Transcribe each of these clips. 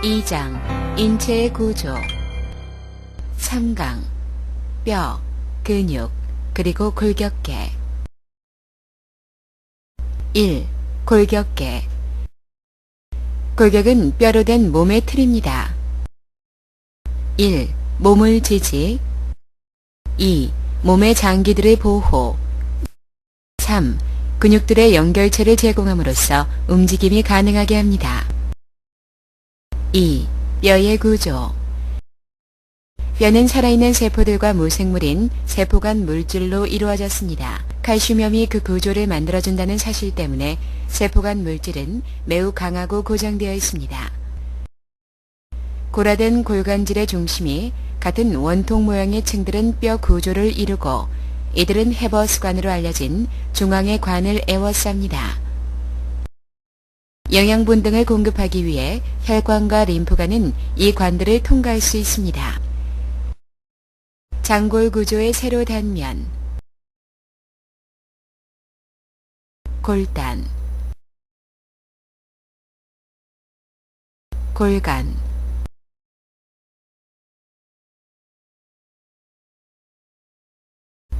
2장 인체의 구조 3강 뼈, 근육, 그리고 골격계 1. 골격계 골격은 뼈로 된 몸의 틀입니다. 1. 몸을 지지 2. 몸의 장기들의 보호 3. 근육들의 연결체를 제공함으로써 움직임이 가능하게 합니다. 2. 뼈의 구조 뼈는 살아있는 세포들과 무생물인 세포간 물질로 이루어졌습니다. 칼슘염이 그 구조를 만들어준다는 사실 때문에 세포간 물질은 매우 강하고 고정되어 있습니다. 골화된 골간질의 중심이 같은 원통 모양의 층들은 뼈 구조를 이루고 이들은 헤버스관으로 알려진 중앙의 관을 에워쌉니다. 영양분 등을 공급하기 위해 혈관과 림프관은 이 관들을 통과할 수 있습니다. 장골 구조의 세로 단면 골단 골간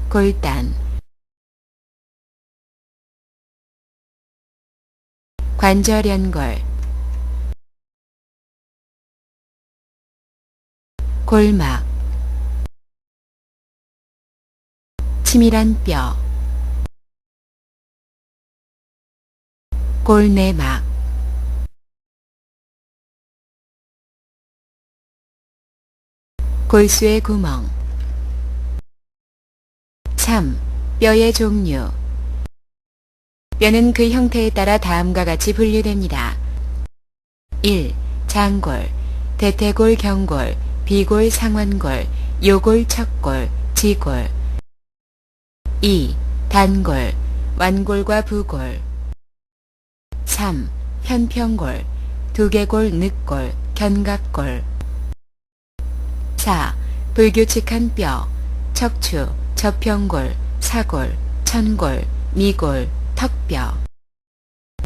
골단 관절연골 골막 치밀한 뼈 골내막 골수의 구멍 3. 뼈의 종류 뼈는 그 형태에 따라 다음과 같이 분류됩니다. 1. 장골, 대퇴골 경골, 비골 상완골, 요골 척골, 지골 2. 단골, 완골과 부골 3. 편평골, 두개골 늑골, 견갑골 4. 불규칙한 뼈, 척추, 저평골, 사골, 천골, 미골, 턱뼈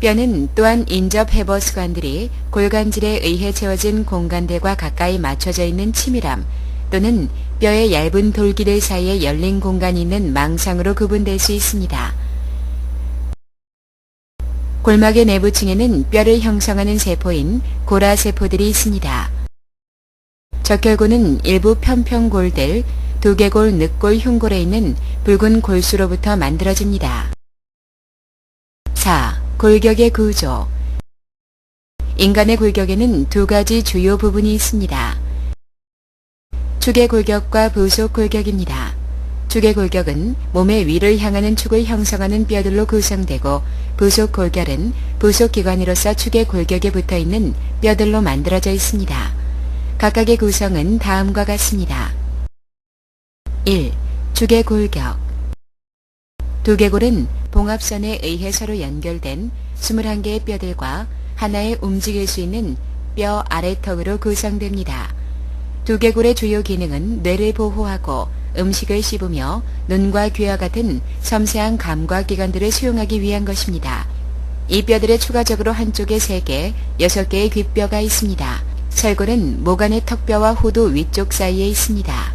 뼈는 또한 인접 헤버스관들이 골간질에 의해 채워진 공간들과 가까이 맞춰져 있는 치밀함 또는 뼈의 얇은 돌기들 사이에 열린 공간이 있는 망상으로 구분될 수 있습니다. 골막의 내부층에는 뼈를 형성하는 세포인 골화세포들이 있습니다. 적혈구는 일부 편평골들, 두개골 늑골 흉골에 있는 붉은 골수로부터 만들어집니다. 4. 골격의 구조 인간의 골격에는 두 가지 주요 부분이 있습니다. 축의 골격과 부속 골격입니다. 축의 골격은 몸의 위를 향하는 축을 형성하는 뼈들로 구성되고 부속 골격은 부속 기관으로서 축의 골격에 붙어있는 뼈들로 만들어져 있습니다. 각각의 구성은 다음과 같습니다. 1. 축의 골격 두개골은 봉합선에 의해 서로 연결된 21개의 뼈들과 하나의 움직일 수 있는 뼈 아래턱으로 구성됩니다. 두개골의 주요 기능은 뇌를 보호하고 음식을 씹으며 눈과 귀와 같은 섬세한 감각기관들을 수용하기 위한 것입니다. 이 뼈들의 추가적으로 한쪽에 3개, 6개의 귓뼈가 있습니다. 쇄골은 모간의 턱뼈와 호두 위쪽 사이에 있습니다.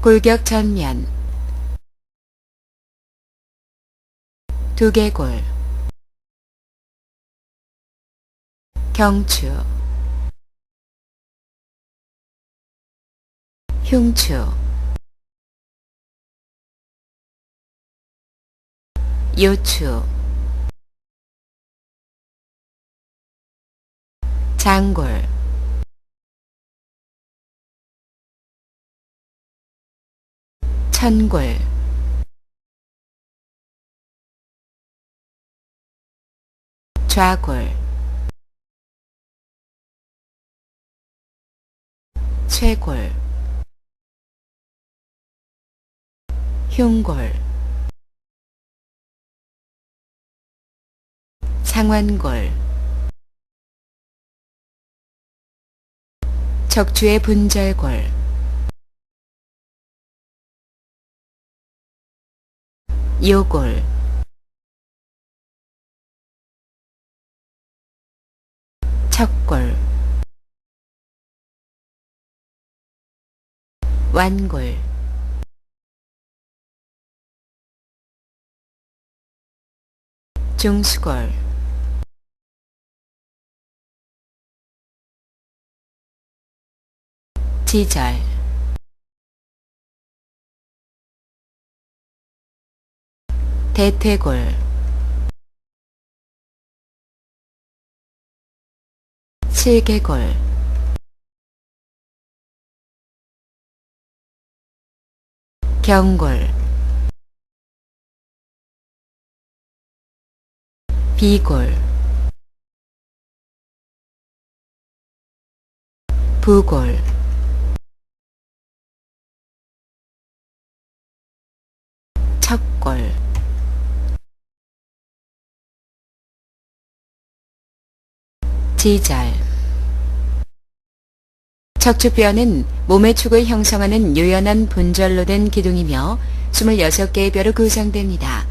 골격 전면 두개골 경추 흉추 요추 장골 천골 좌골 쇄골 흉골 상완골 척추의 분절골 요골 척골 완골, 중수골, 지절, 대퇴골, 실개골, 경골, 비골, 부골, 척골, 지절. 척추뼈는 몸의 축을 형성하는 유연한 분절로 된 기둥이며 26개의 뼈로 구성됩니다.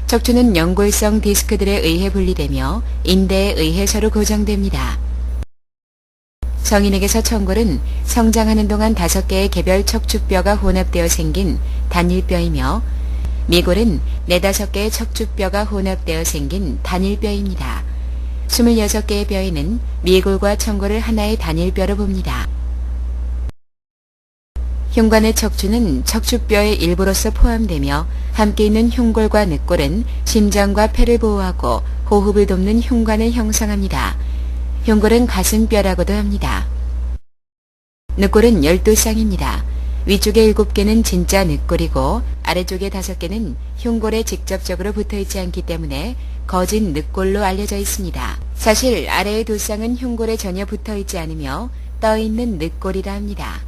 척추는 연골성 디스크들에 의해 분리되며 인대에 의해 서로 고정됩니다. 성인에게서 청골은 성장하는 동안 5개의 개별 척추뼈가 혼합되어 생긴 단일뼈이며 미골은 4~5개의 척추뼈가 혼합되어 생긴 단일뼈입니다. 26개의 뼈에는 미골과 청골을 하나의 단일뼈로 봅니다. 흉관의 척추는 척추뼈의 일부로서 포함되며 함께 있는 흉골과 늑골은 심장과 폐를 보호하고 호흡을 돕는 흉관을 형성합니다. 흉골은 가슴뼈라고도 합니다. 늑골은 12쌍입니다. 위쪽에 7개는 진짜 늑골이고 아래쪽에 5개는 흉골에 직접적으로 붙어있지 않기 때문에 거짓 늑골로 알려져 있습니다. 사실 아래의 2쌍은 흉골에 전혀 붙어있지 않으며 떠있는 늑골이라 합니다.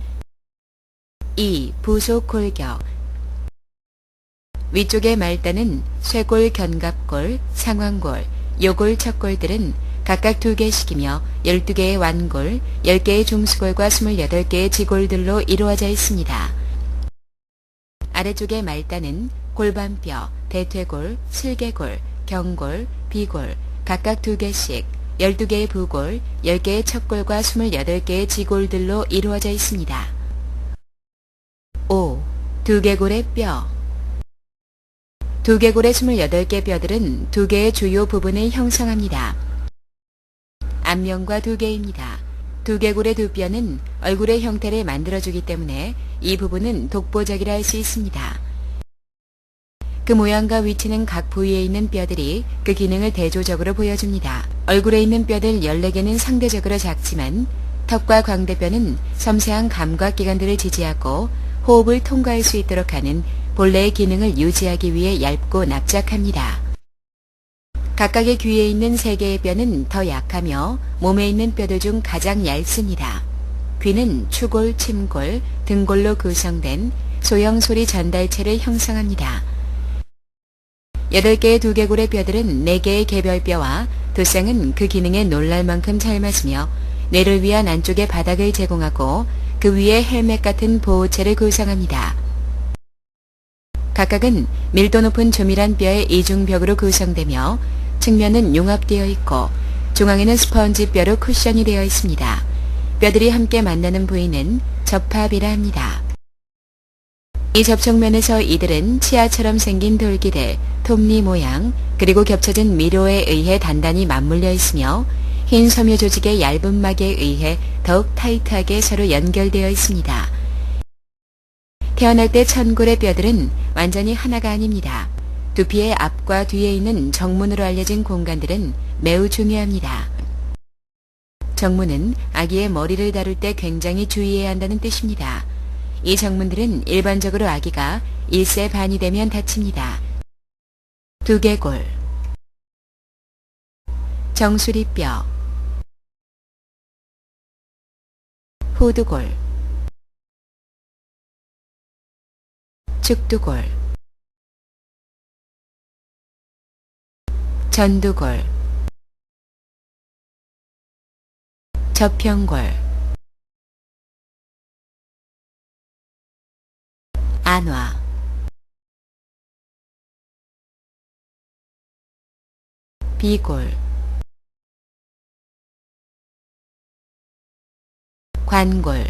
2. 부속골격. 위쪽의 말단은 쇄골, 견갑골, 상완골, 요골, 척골들은 각각 2개씩이며 12개의 완골, 10개의 중수골과 28개의 지골들로 이루어져 있습니다. 아래쪽의 말단은 골반뼈, 대퇴골, 슬개골, 경골, 비골, 각각 2개씩 12개의 부골, 10개의 척골과 28개의 지골들로 이루어져 있습니다. 5. 두개골의 뼈. 두개골의 28개 뼈들은 2개의 주요 부분을 형성합니다. 안면과 2개입니다. 두개골의 2뼈는 얼굴의 형태를 만들어주기 때문에 이 부분은 독보적이라 할 수 있습니다. 그 모양과 위치는 각 부위에 있는 뼈들이 그 기능을 대조적으로 보여줍니다. 얼굴에 있는 뼈들 14개는 상대적으로 작지만 턱과 광대뼈는 섬세한 감각기관들을 지지하고 호흡을 통과할 수 있도록 하는 본래의 기능을 유지하기 위해 얇고 납작합니다. 각각의 귀에 있는 3개의 뼈는 더 약하며 몸에 있는 뼈들 중 가장 얇습니다. 귀는 추골, 침골, 등골로 구성된 소형 소리 전달체를 형성합니다. 8개의 두개골의 뼈들은 4개의 개별뼈와 2쌍은 그 기능에 놀랄 만큼 젊어지며 뇌를 위한 안쪽의 바닥을 제공하고 그 위에 헬멧 같은 보호체를 구성합니다. 각각은 밀도 높은 조밀한 뼈의 이중벽으로 구성되며 측면은 융합되어 있고 중앙에는 스펀지 뼈로 쿠션이 되어 있습니다. 뼈들이 함께 만나는 부위는 접합이라 합니다. 이 접촉면에서 이들은 치아처럼 생긴 돌기들, 톱니 모양, 그리고 겹쳐진 미로에 의해 단단히 맞물려 있으며 흰 섬유 조직의 얇은 막에 의해 더욱 타이트하게 서로 연결되어 있습니다. 태어날 때 천골의 뼈들은 완전히 하나가 아닙니다. 두피의 앞과 뒤에 있는 정문으로 알려진 공간들은 매우 중요합니다. 정문은 아기의 머리를 다룰 때 굉장히 주의해야 한다는 뜻입니다. 이 정문들은 일반적으로 아기가 1세 반이 되면 닫힙니다. 두개골, 정수리뼈, 후두골, 측두골, 전두골, 접평골, 안화, 비골, 관골,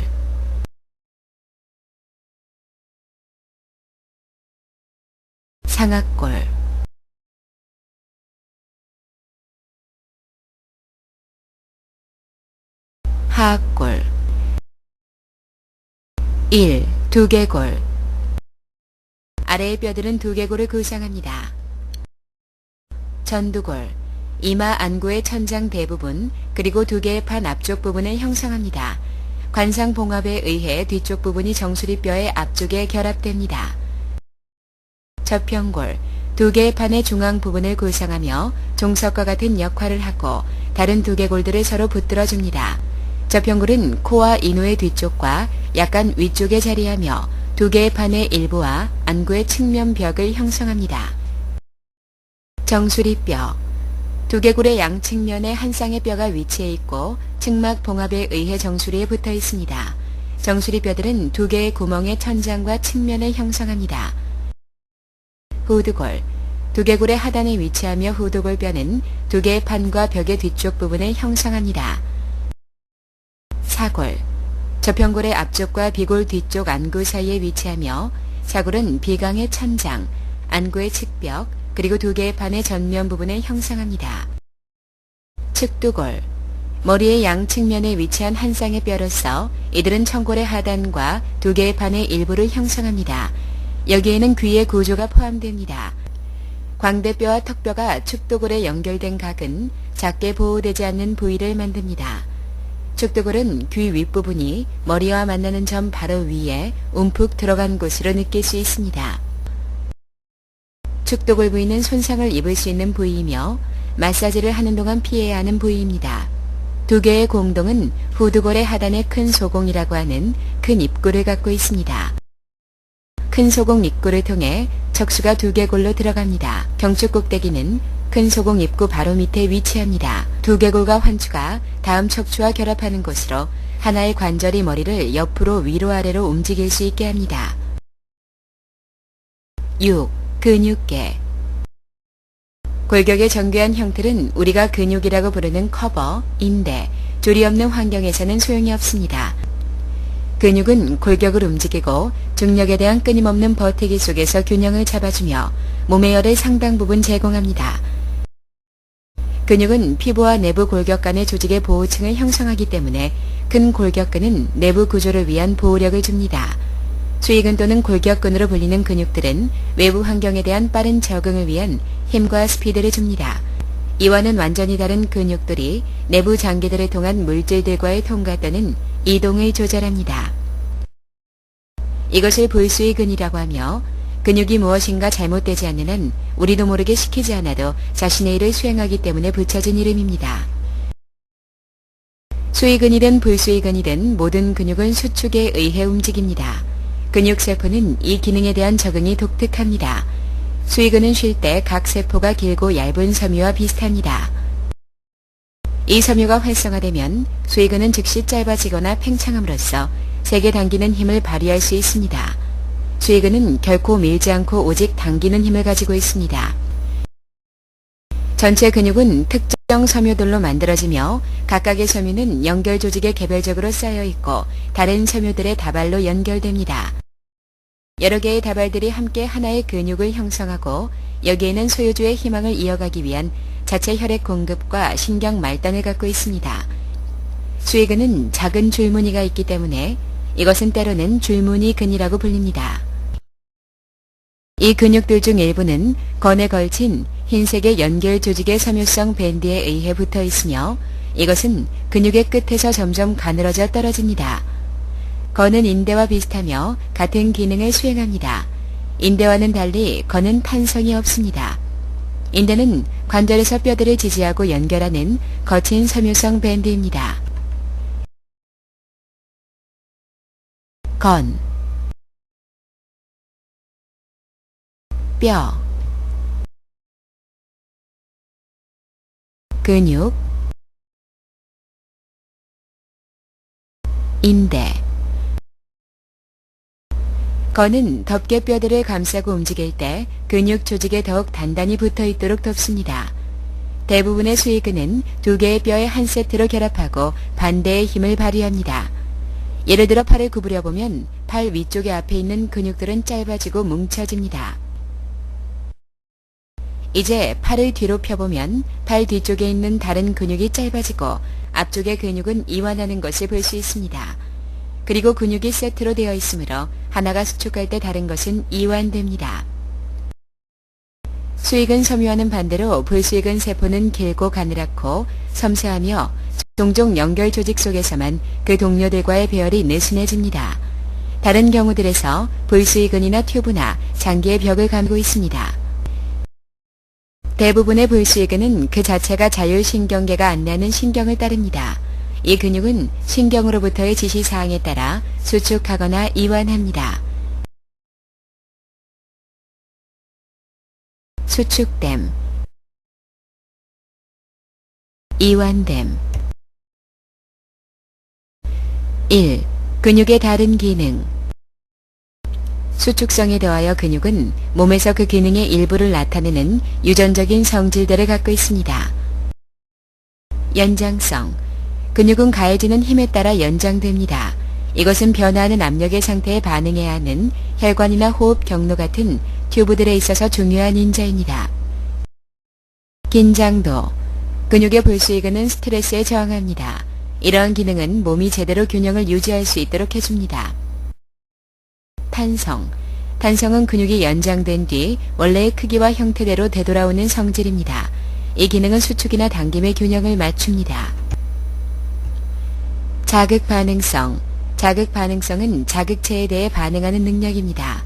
상악골, 하악골. 1. 두개골. 아래의 뼈들은 두개골을 구성합니다. 전두골. 이마 안구의 천장 대부분 그리고 두 개의 판 앞쪽 부분을 형성합니다. 관상봉합에 의해 뒤쪽 부분이 정수리뼈의 앞쪽에 결합됩니다. 저평골. 두 개의 판의 중앙 부분을 구성하며 종석과 같은 역할을 하고 다른 두개골들을 서로 붙들어줍니다. 저평골은 코와 인후의 뒤쪽과 약간 위쪽에 자리하며 두 개의 판의 일부와 안구의 측면 벽을 형성합니다. 정수리뼈. 두개골의 양측면에 한 쌍의 뼈가 위치해 있고 측막 봉합에 의해 정수리에 붙어 있습니다. 정수리 뼈들은 두 개의 구멍의 천장과 측면을 형성합니다. 후두골. 두개골의 하단에 위치하며 후두골 뼈는 두 개의 판과 벽의 뒤쪽 부분을 형성합니다. 사골. 저평골의 앞쪽과 비골 뒤쪽 안구 사이에 위치하며 사골은 비강의 천장, 안구의 측벽, 그리고 두 개의 판의 전면 부분을 형성합니다. 측두골. 머리의 양측면에 위치한 한 쌍의 뼈로서 이들은 청골의 하단과 두 개의 판의 일부를 형성합니다. 여기에는 귀의 구조가 포함됩니다. 광대뼈와 턱뼈가 측두골에 연결된 각은 작게 보호되지 않는 부위를 만듭니다. 측두골은 귀 윗부분이 머리와 만나는 점 바로 위에 움푹 들어간 곳으로 느낄 수 있습니다. 측두골 부위는 손상을 입을 수 있는 부위이며 마사지를 하는 동안 피해야 하는 부위입니다. 두 개의 공동은 후두골의 하단에 큰 소공이라고 하는 큰 입구를 갖고 있습니다. 큰 소공 입구를 통해 척수가 두개골로 들어갑니다. 경추 꼭대기는 큰 소공 입구 바로 밑에 위치합니다. 두개골과 환추가 다음 척추와 결합하는 곳으로 하나의 관절이 머리를 옆으로 위로 아래로 움직일 수 있게 합니다. 6. 근육계. 골격의 정교한 형틀은 우리가 근육이라고 부르는 커버, 인대, 조리 없는 환경에서는 소용이 없습니다. 근육은 골격을 움직이고 중력에 대한 끊임없는 버티기 속에서 균형을 잡아주며 몸의 열을 상당 부분 제공합니다. 근육은 피부와 내부 골격 간의 조직의 보호층을 형성하기 때문에 큰 골격근은 내부 구조를 위한 보호력을 줍니다. 수위근 또는 골격근으로 불리는 근육들은 외부 환경에 대한 빠른 적응을 위한 힘과 스피드를 줍니다. 이와는 완전히 다른 근육들이 내부 장기들을 통한 물질들과의 통과 또는 이동을 조절합니다. 이것을 불수의근이라고 하며 근육이 무엇인가 잘못되지 않는 한 우리도 모르게 시키지 않아도 자신의 일을 수행하기 때문에 붙여진 이름입니다. 수의근이든 불수의근이든 모든 근육은 수축에 의해 움직입니다. 근육세포는 이 기능에 대한 적응이 독특합니다. 수의근은 쉴 때 각 세포가 길고 얇은 섬유와 비슷합니다. 이 섬유가 활성화되면 수의근은 즉시 짧아지거나 팽창함으로써 세게 당기는 힘을 발휘할 수 있습니다. 수의근은 결코 밀지 않고 오직 당기는 힘을 가지고 있습니다. 전체 근육은 특정 섬유들로 만들어지며 각각의 섬유는 연결 조직에 개별적으로 쌓여 있고 다른 섬유들의 다발로 연결됩니다. 여러 개의 다발들이 함께 하나의 근육을 형성하고 여기에는 소유주의 희망을 이어가기 위한 자체 혈액 공급과 신경 말단을 갖고 있습니다. 수의근은 작은 줄무늬가 있기 때문에 이것은 때로는 줄무늬근이라고 불립니다. 이 근육들 중 일부는 건에 걸친 흰색의 연결 조직의 섬유성 밴드에 의해 붙어 있으며 이것은 근육의 끝에서 점점 가늘어져 떨어집니다. 건은 인대와 비슷하며 같은 기능을 수행합니다. 인대와는 달리 건은 탄성이 없습니다. 인대는 관절에서 뼈들을 지지하고 연결하는 거친 섬유성 밴드입니다. 건, 뼈, 근육, 인대. 건은 덮개 뼈들을 감싸고 움직일 때 근육 조직에 더욱 단단히 붙어 있도록 덮습니다. 대부분의 수의근은 두 개의 뼈의 한 세트로 결합하고 반대의 힘을 발휘합니다. 예를 들어 팔을 구부려 보면 팔 위쪽에 앞에 있는 근육들은 짧아지고 뭉쳐집니다. 이제 팔을 뒤로 펴보면 팔 뒤쪽에 있는 다른 근육이 짧아지고 앞쪽의 근육은 이완하는 것을 볼 수 있습니다. 그리고 근육이 세트로 되어 있으므로 하나가 수축할 때 다른 것은 이완됩니다. 수익은 섬유와는 반대로 불수익은 세포는 길고 가늘고 섬세하며 종종 연결 조직 속에서만 그 동료들과의 배열이 느슨해집니다. 다른 경우들에서 불수익은이나 튜브나 장기의 벽을 감고 있습니다. 대부분의 불수익은은 그 자체가 자율신경계가 안내하는 신경을 따릅니다. 이 근육은 신경으로부터의 지시사항에 따라 수축하거나 이완합니다. 수축됨, 이완됨. 1. 근육의 다른 기능. 수축성에 더하여 근육은 몸에서 그 기능의 일부를 나타내는 유전적인 성질들을 갖고 있습니다. 연장성. 근육은 가해지는 힘에 따라 연장됩니다. 이것은 변화하는 압력의 상태에 반응해야 하는 혈관이나 호흡 경로 같은 튜브들에 있어서 중요한 인자입니다. 긴장도. 근육의 불수익은 스트레스에 저항합니다. 이러한 기능은 몸이 제대로 균형을 유지할 수 있도록 해줍니다. 탄성. 탄성은 근육이 연장된 뒤 원래의 크기와 형태대로 되돌아오는 성질입니다. 이 기능은 수축이나 당김의 균형을 맞춥니다. 자극 반응성. 자극 반응성은 자극체에 대해 반응하는 능력입니다.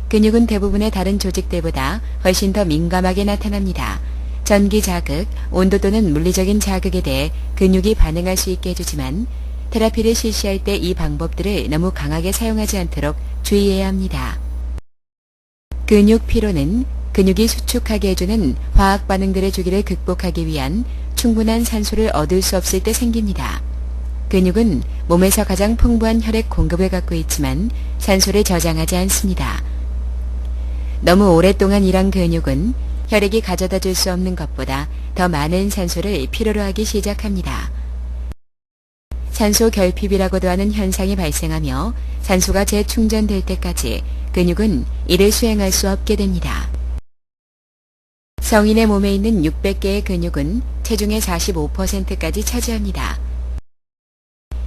근육은 대부분의 다른 조직들보다 훨씬 더 민감하게 나타납니다. 전기 자극, 온도 또는 물리적인 자극에 대해 근육이 반응할 수 있게 해주지만 테라피를 실시할 때 이 방법들을 너무 강하게 사용하지 않도록 주의해야 합니다. 근육 피로는 근육이 수축하게 해주는 화학 반응들의 주기를 극복하기 위한 충분한 산소를 얻을 수 없을 때 생깁니다. 근육은 몸에서 가장 풍부한 혈액 공급을 갖고 있지만 산소를 저장하지 않습니다. 너무 오랫동안 일한 근육은 혈액이 가져다 줄 수 없는 것보다 더 많은 산소를 필요로 하기 시작합니다. 산소 결핍이라고도 하는 현상이 발생하며 산소가 재충전될 때까지 근육은 이를 수행할 수 없게 됩니다. 성인의 몸에 있는 600개의 근육은 체중의 45%까지 차지합니다.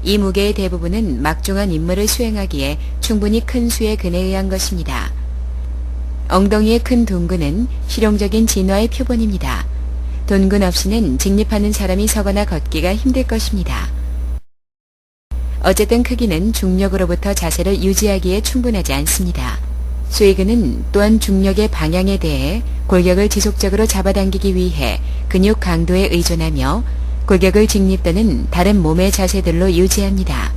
이 무게의 대부분은 막중한 임무를 수행하기에 충분히 큰 수의 근에 의한 것입니다. 엉덩이의 큰 둔근은 실용적인 진화의 표본입니다. 둔근 없이는 직립하는 사람이 서거나 걷기가 힘들 것입니다. 어쨌든 크기는 중력으로부터 자세를 유지하기에 충분하지 않습니다. 수익은 또한 중력의 방향에 대해 골격을 지속적으로 잡아당기기 위해 근육 강도에 의존하며 골격을 직립 또는 다른 몸의 자세들로 유지합니다.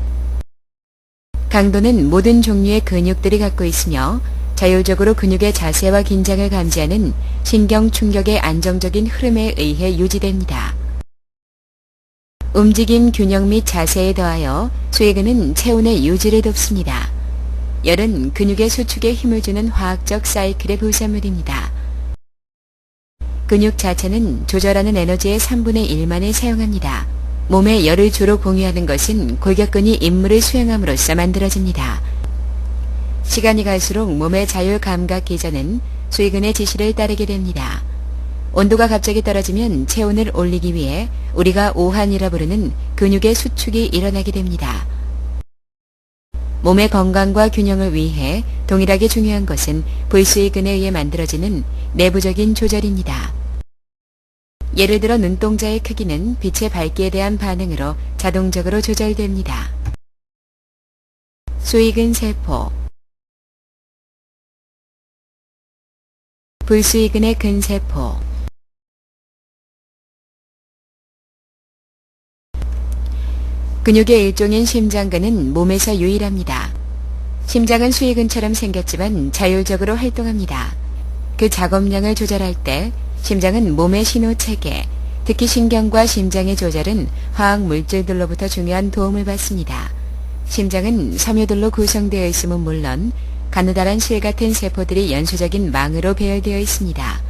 강도는 모든 종류의 근육들이 갖고 있으며 자율적으로 근육의 자세와 긴장을 감지하는 신경 충격의 안정적인 흐름에 의해 유지됩니다. 움직임 균형 및 자세에 더하여 수익은 체온의 유지를 돕습니다. 열은 근육의 수축에 힘을 주는 화학적 사이클의 부산물입니다. 근육 자체는 조절하는 에너지의 3분의 1만을 사용합니다. 몸의 열을 주로 공유하는 것은 골격근이 임무를 수행함으로써 만들어집니다. 시간이 갈수록 몸의 자율 감각 기전은 수익은의 지시를 따르게 됩니다. 온도가 갑자기 떨어지면 체온을 올리기 위해 우리가 오한이라 부르는 근육의 수축이 일어나게 됩니다. 몸의 건강과 균형을 위해 동일하게 중요한 것은 불수익근에 의해 만들어지는 내부적인 조절입니다. 예를 들어 눈동자의 크기는 빛의 밝기에 대한 반응으로 자동적으로 조절됩니다. 수익은 세포. 불수익근의 근세포. 근육의 일종인 심장근은 몸에서 유일합니다. 심장은 수익근처럼 생겼지만 자율적으로 활동합니다. 그 작업량을 조절할 때 심장은 몸의 신호체계, 특히 신경과 심장의 조절은 화학 물질들로부터 중요한 도움을 받습니다. 심장은 섬유들로 구성되어 있음은 물론 가느다란 실 같은 세포들이 연소적인 망으로 배열되어 있습니다.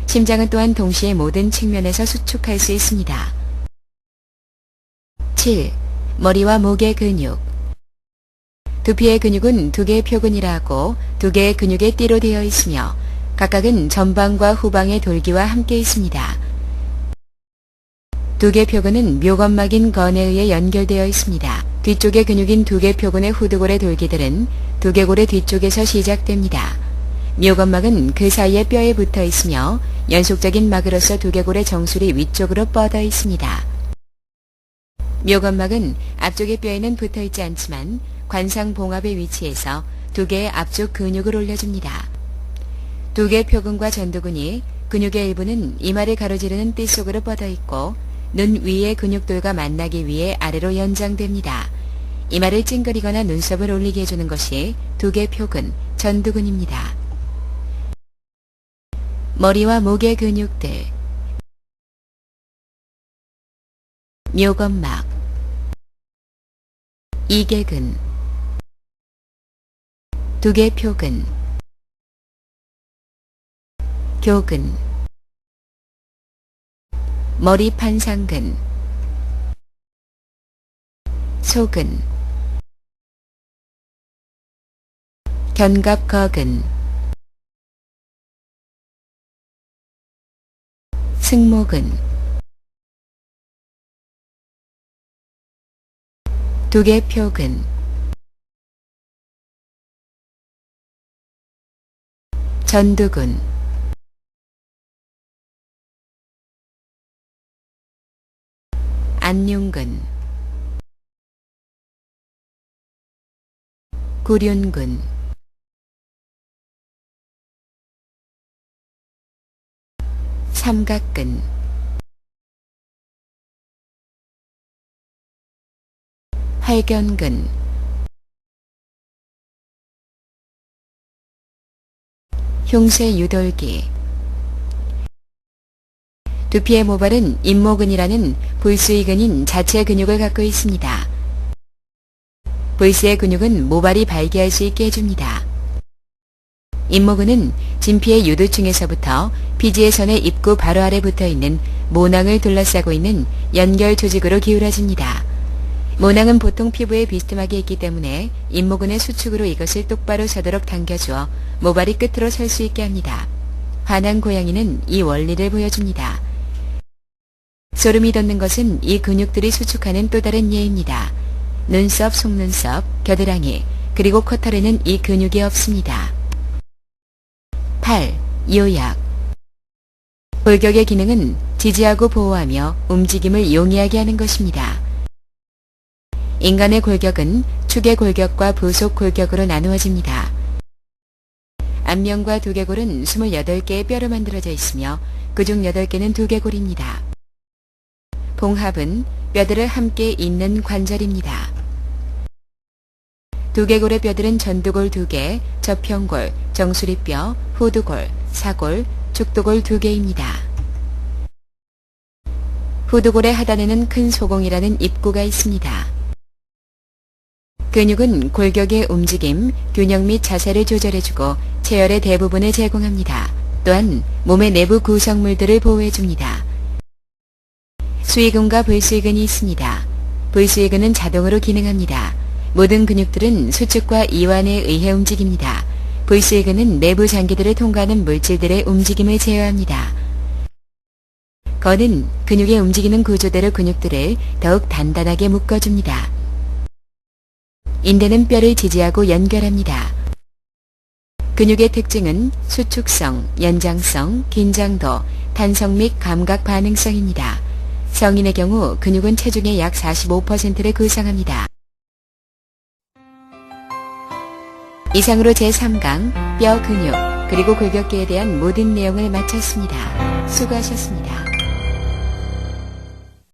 심장은 또한 동시에 모든 측면에서 수축할 수 있습니다. 7. 머리와 목의 근육. 두피의 근육은 두 개의 표근이라 하고 두 개의 근육의 띠로 되어 있으며 각각은 전방과 후방의 돌기와 함께 있습니다. 두개표근은 묘건막인 건에 의해 연결되어 있습니다. 뒤쪽의 근육인 두개표근의 후두골의 돌기들은 두개골의 뒤쪽에서 시작됩니다. 묘건막은 그 사이에 뼈에 붙어 있으며 연속적인 막으로서 두개골의 정수리 위쪽으로 뻗어 있습니다. 묘건막은 앞쪽의 뼈에는 붙어 있지 않지만 관상봉합의 위치에서 두 개의 앞쪽 근육을 올려줍니다. 두개표근과 전두근이 근육의 일부는 이마를 가로지르는 띠 속으로 뻗어 있고 눈 위의 근육돌과 만나기 위해 아래로 연장됩니다. 이마를 찡그리거나 눈썹을 올리게 해주는 것이 두개표근, 전두근입니다. 머리와 목의 근육들, 묘건막, 이개근, 두개표근, 교근, 머리판상근, 소근, 견갑거근, 승모근, 두개표근, 전두근, 안륜근, 구륜근, 삼각근, 활견근, 흉쇄유돌기. 두피의 모발은 임모근이라는 볼수의 근인 자체 근육을 갖고 있습니다. 볼수의 근육은 모발이 발기할 수 있게 해줍니다. 임모근은 진피의 유두층에서부터 피지의 선의 입구 바로 아래 붙어있는 모낭을 둘러싸고 있는 연결 조직으로 기울어집니다. 모낭은 보통 피부에 비스듬하게 있기 때문에 임모근의 수축으로 이것을 똑바로 서도록 당겨주어 모발이 끝으로 설 수 있게 합니다. 화난 고양이는 이 원리를 보여줍니다. 소름이 돋는 것은 이 근육들이 수축하는 또 다른 예입니다. 눈썹, 속눈썹, 겨드랑이, 그리고 코털에는 이 근육이 없습니다. 8. 요약. 골격의 기능은 지지하고 보호하며 움직임을 용이하게 하는 것입니다. 인간의 골격은 축의 골격과 부속 골격으로 나누어집니다. 안면과 두개골은 28개의 뼈로 만들어져 있으며 그중 8개는 두개골입니다. 봉합은 뼈들을 함께 잇는 관절입니다. 두개골의 뼈들은 전두골 2개, 저평골, 정수리뼈, 후두골, 사골, 축두골 2개입니다. 후두골의 하단에는 큰 소공이라는 입구가 있습니다. 근육은 골격의 움직임, 균형 및 자세를 조절해주고 체열의 대부분을 제공합니다. 또한 몸의 내부 구성물들을 보호해줍니다. 수의근과 불수의근이 있습니다. 불수의근은 자동으로 기능합니다. 모든 근육들은 수축과 이완에 의해 움직입니다. 불수의근은 내부 장기들을 통과하는 물질들의 움직임을 제어합니다. 건은 근육의 움직이는 구조대로 근육들을 더욱 단단하게 묶어줍니다. 인대는 뼈를 지지하고 연결합니다. 근육의 특징은 수축성, 연장성, 긴장도, 탄성 및 감각 반응성입니다. 성인의 경우 근육은 체중의 약 45%를 구성합니다. 이상으로 제3강 뼈 근육 그리고 골격계에 대한 모든 내용을 마쳤습니다. 수고하셨습니다.